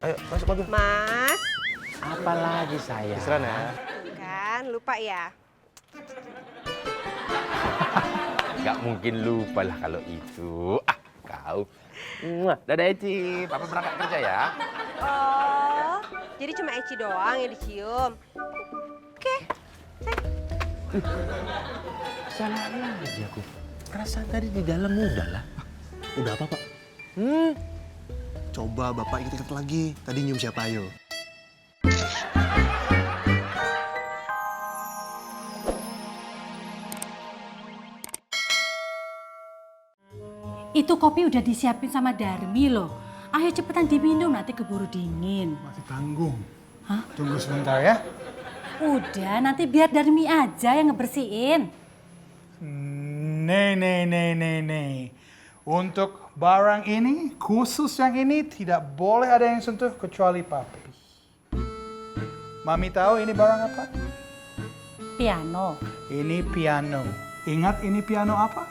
Ayo, masuk mobil. Mas. Apalagi saya? Beneran ya? Kan, lupa ya? Nggak mungkin lupa lah kalau itu. Ah, kau. Dadah Eci, Papa berangkat kerja ya. Oh, jadi cuma Eci doang yang dicium. Oke, Salah lagi aku. Perasaan tadi di dalam udah lah. Udah apa, Pak? Coba Bapak ingat-ingat lagi. Tadi nyium siapa, ayo? Itu kopi udah disiapin sama Darmi loh. Ayo cepetan diminum, nanti keburu dingin. Masih tanggung. Hah? Tunggu sebentar ya. Udah, nanti biar Darmi aja yang ngebersihin. Nih. Untuk barang ini, khusus yang ini, tidak boleh ada yang sentuh kecuali Papi. Mami tahu ini barang apa? Piano. Ini piano. Ingat ini piano apa?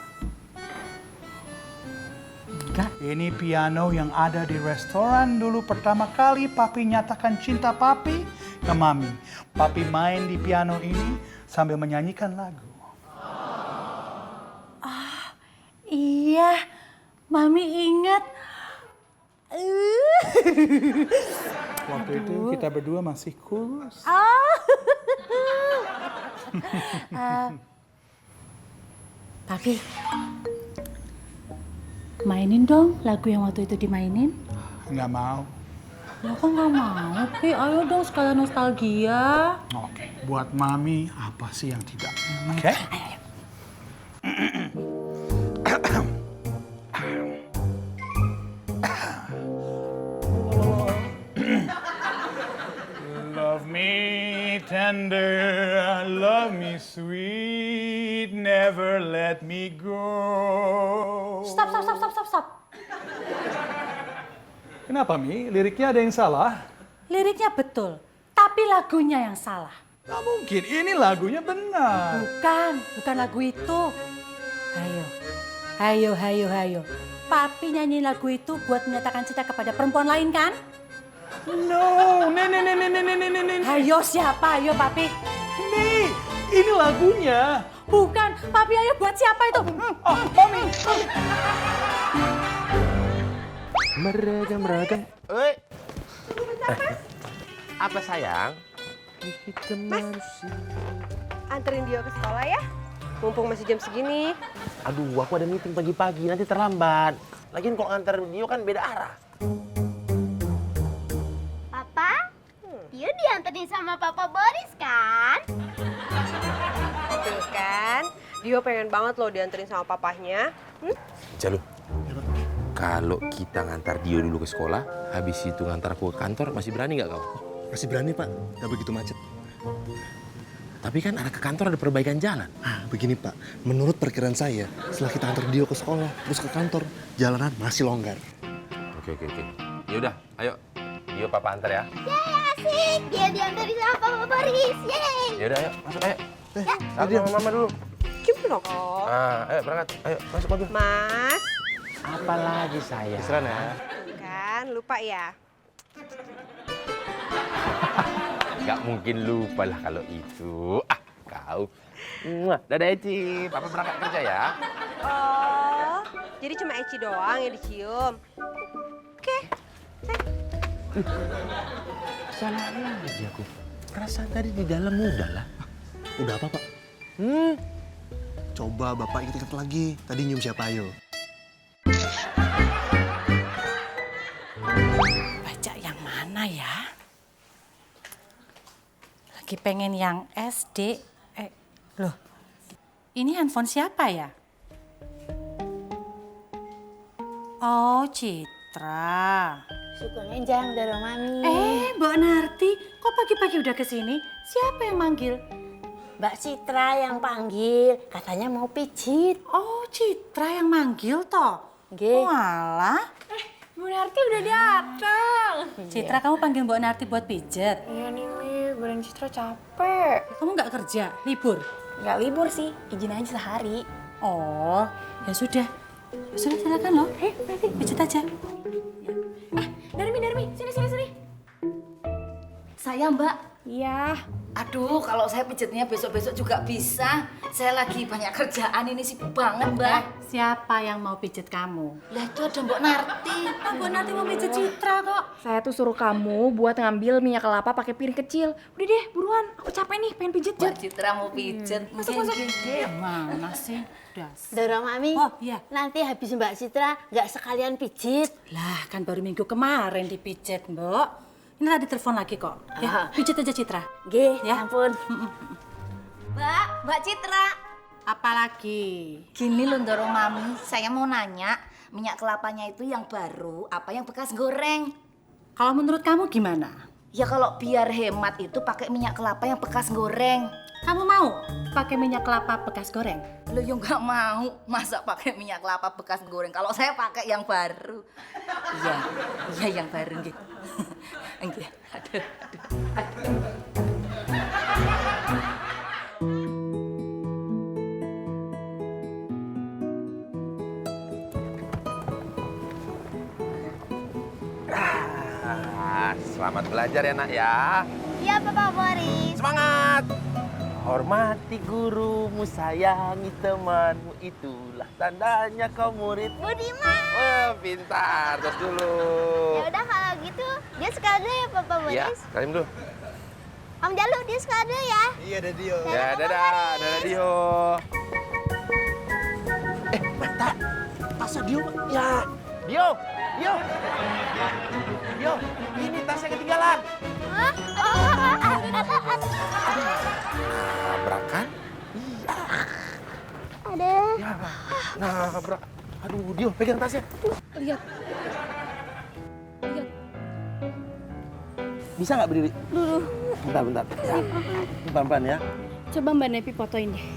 Enggak. Ini piano yang ada di restoran dulu pertama kali Papi nyatakan cinta Papi ke Mami. Papi main di piano ini sambil menyanyikan lagu. Iya, Mami ingat. Waktu itu kita berdua masih kurus. Papi, mainin dong lagu yang waktu itu dimainin. Nggak mau. Ya kok nggak mau, Pi? Ayo dong sekalian nostalgia. Oke, buat Mami apa sih yang tidak? Oke? Love me tender, love me sweet, never let me go. Stop. Kenapa, Mi? Liriknya ada yang salah? Liriknya betul, tapi lagunya yang salah. Nggak mungkin, ini lagunya benar. Bukan lagu itu. Hayo. Papi nyanyi lagu itu buat menyatakan cinta kepada perempuan lain kan? No, nih. Hayo siapa? Ayo Papi. Nih, ini lagunya. Bukan, Papi ayo buat siapa itu? Oh, Mami. Meregam. Apa sayang? Mas, anterin dia ke sekolah ya. Mumpung masih jam segini. Aduh, aku ada meeting pagi-pagi, nanti terlambat. Lagian kalau nganter Dio kan beda arah. Papa, Dio dianterin sama Papa Boris kan? Tuh kan, Dio pengen banget loh dianterin sama papahnya. Jalu, kalau kita ngantar Dio dulu ke sekolah, habis itu ngantar aku ke kantor, masih berani nggak kau? Masih berani, Pak. Nggak begitu macet. Tapi kan arah ke kantor ada perbaikan jalan. Begini, Pak. Menurut perkiraan saya, setelah kita antar Dio ke sekolah, terus ke kantor, jalanan masih longgar. Oke. Yaudah, ayo. Dio papa antar ya. Yeay, asik! Dia dianterin sama Papa Boris, yeay! Yaudah, ayo. Masuk, ayo. Salam sama mama dulu. Cium dong. Ayo berangkat. Ayo, masuk mobil. Mas. Apalagi saya? Beneran ya? Kan, lupa ya? Nggak mungkin lupa lah kalau itu. Ah, kau. Dadah Eci, Papa berangkat kerja ya. Oh, jadi cuma Eci doang yang dicium. Oke, Salah lagi aku. Perasaan tadi di dalam udah lah. Udah apa, Pak? Coba Bapak ingat-ingat lagi. Tadi nyium siapa, ayo? Baca yang mana ya? Lagi pengen yang SD. Loh, ini handphone siapa ya? Oh, Citra. Syukurnya jarang dari Mami. Mbak Narti, kok pagi-pagi udah kesini? Siapa yang manggil? Mbak Citra yang panggil, katanya mau pijit. Oh, Citra yang manggil toh? Nggih. Walah. Bu Narti udah datang. Citra, kamu panggil Mbak Narti buat pijet. Iya nih, Mi. Badan Citra capek. Kamu nggak kerja, libur? Nggak libur sih, izin aja sehari. Oh, ya sudah. Ya sudah, silakan loh. Pijet aja. Darmi, sini. Saya Mbak. Iya. Aduh, kalau saya pijatnya besok-besok juga bisa. Saya lagi banyak kerjaan ini sibuk banget, Mbak. Siapa yang mau pijet kamu? Lah itu ada Mbak Narti. Mbak nanti mau pijet Citra kok. Saya tuh suruh kamu buat ngambil minyak kelapa pakai piring kecil. Udah deh, buruan. Aku capek nih, pengen pijet. Mbak Citra mau pijet. Masuk. Mana sih? Das. Dora Mami, Oh, iya. nanti habis Mbak Citra nggak sekalian pijit. Lah, kan baru minggu kemarin dipijet, Mbak. Ini tadi telepon lagi kok. Ya, pijet aja Citra. Nggih, Ya. ampun. Mbak Citra. Apalagi? Gini loh Ndoro Mami, saya mau nanya, minyak kelapanya itu yang baru apa yang bekas goreng? Kalau menurut kamu gimana? Ya kalau biar hemat itu pakai minyak kelapa yang bekas goreng. Kamu mau pakai minyak kelapa bekas goreng? Lo ya nggak mau, masa pakai minyak kelapa bekas goreng? Kalau saya pakai yang baru. Iya yang baru gitu. Enggak, aduh. Selamat belajar ya nak ya. Iya, Papa Boris. Semangat. Hormati gurumu, sayangi temanmu, itulah tandanya kau murid. Budiman. Wah, pintar. Terus dulu. Ya udah kalau gitu, dia sekolah dulu ya, Papa Iya, Boris. salim dulu. Om Jalu, dia sekolah dulu ya. Iya, Dadio. Ya, dadah, dadah Dio. Mata, tasnya Dio. Ya, Dio, Dio. Dio, ini tasnya ketinggalan. Hah? Tabrakan? Iya. Ada. Ya, nabrak. Aduh, Dio, pegang tasnya. Lihat. Bisa nggak berdiri? Dulu. Bentar. Ya. Pelan-pelan ya. Coba Mbak Nepi fotoin deh.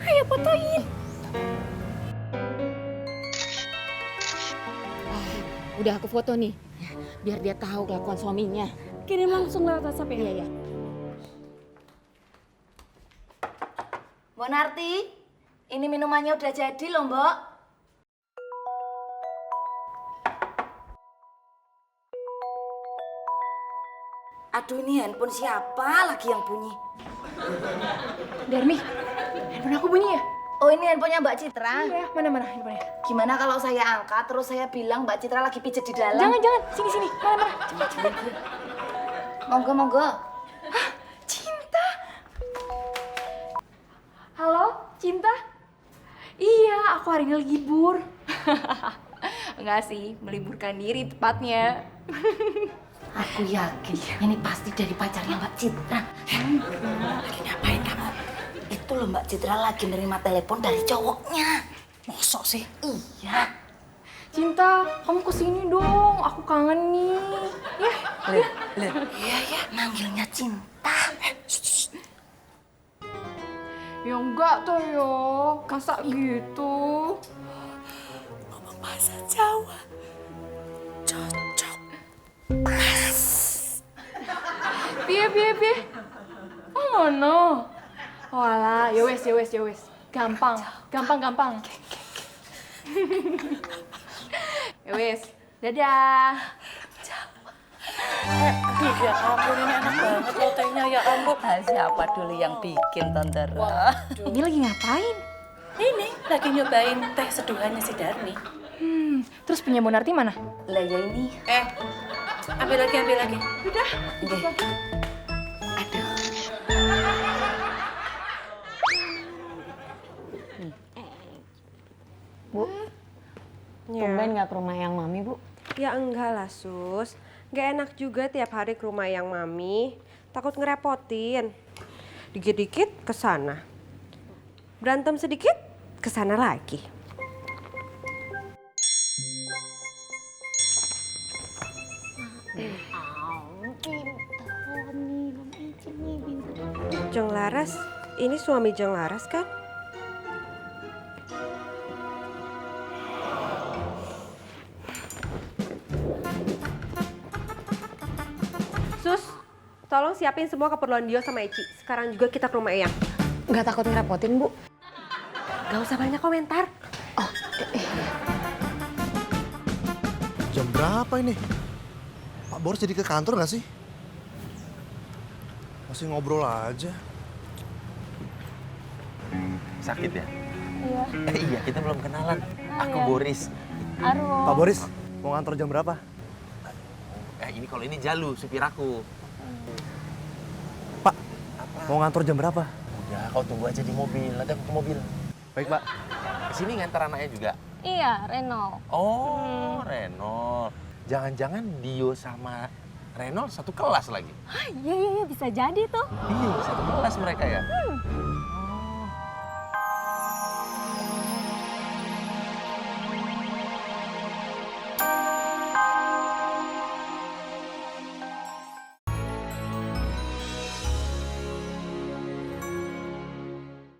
Ayo fotoin. Udah aku foto nih, biar dia tahu kelakuan suaminya. Kirim langsung lewat WhatsApp ya. Iya. Mbak Narti, ini minumannya udah jadi loh, Mbak. Aduh, ini handphone siapa lagi yang bunyi? Darmi, handphone aku bunyi ya? Oh, ini handphonenya Mbak Citra. Iya, mana handphonenya? Gimana kalau saya angkat terus saya bilang Mbak Citra lagi pijet di dalam? Jangan, sini, mana? Monggo. Hah, Cinta? Halo, Cinta? Iya, aku hari ini libur. Enggak sih, meliburkan diri tepatnya. Aku yakin ini pasti dari pacarnya Mbak Citra. Lagi ngapain kamu? Itu loh Mbak Citra lagi nerima telepon dari cowoknya. Mosok sih? Iya. Cinta, kamu kesini dong. Aku kangen nih. Ya, Iya, manggilnya Cinta. ya enggak tuh yo. Masa gitu? Ngomong bahasa Jawa. Cocok. Pas. Piye? Oh no. Oh alah, ya wes. Gampang. Ya wes, dadah. Ya ampun, ini enak banget lotenya ya ampun. Siapa dulu yang bikin Tondara? Ini lagi ngapain? Ini lagi nyobain teh seduhannya si Darmi. Terus punya Bu Narti mana? Lah ya ini. Ambil lagi. Udah. Aduh. Bu, tumben nggak ke rumah yang Mami, Bu? Ya enggak lah, Sus. Gak enak juga tiap hari ke rumah yang Mami. Takut ngerepotin. Dikit-dikit ke sana. Berantem sedikit, ke sana lagi. Jeng Laras, ini suami Jeng Laras kan? Sus, tolong siapin semua keperluan Dio sama Eci. Sekarang juga kita ke rumah Eyang. Nggak takut ngerepotin, Bu? Gak usah banyak komentar. Jam berapa ini? Pak Boris jadi ke kantor nggak sih? Masih ngobrol aja. Sakit ya? Iya. Iya, kita belum kenalan. Aku Boris. Pak Boris, mau ngantor jam berapa? Ini kalau ini Jalu, supir aku. Pak, mau ngantor jam berapa? Udah, kau tunggu aja di mobil. Nanti aku ke mobil. Baik, Pak. Kesini ngantar anaknya juga? Iya, Reno. Oh, Renol. Jangan-jangan Dio sama Renol satu kelas lagi? Iya, bisa jadi tuh. Iya, satu kelas mereka ya.